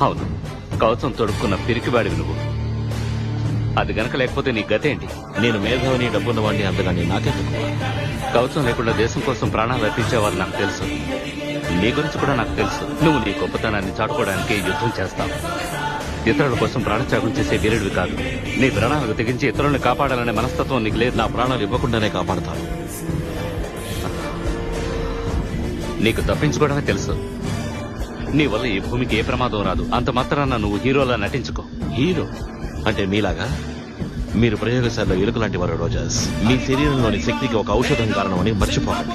అవును, కవచం తొడుక్కున్న పిరికివాడివి నువ్వు. అది గనక లేకపోతే నీ గతేంటి? నేను మేధావిని, డబ్బున్నవాడిని, అంతగాని నాకే తక్కువ. కవచం లేకుండా దేశం కోసం ప్రాణాలు అర్పించేవారు నాకు తెలుసు. నీ గురించి కూడా నాకు తెలుసు. నువ్వు నీ గొప్పతనాన్ని చాటుకోవడానికి యుద్ధం చేస్తావు. ఇతరుల కోసం ప్రాణత్యాగం చేసే వీరుడివి కాదు. నీ ప్రాణాలకు తెగించి ఇతరులను కాపాడాలనే మనస్తత్వం నీకు లేదు. నా ప్రాణాలు ఇవ్వకుండానే కాపాడతాను. నీకు తప్పించుకోవడమే తెలుసు. నీ వల్ల ఈ భూమికి ఏ ప్రమాదం రాదు. అంత మాత్రాన నువ్వు హీరోలా నటించుకో. హీరో అంటే మీలాగా? మీరు ప్రయోగశాలలో ఎలుక లాంటి వారు రోజర్స్. మీ శరీరంలోని శక్తికి ఒక ఔషధం కారణమని మర్చిపోకండి.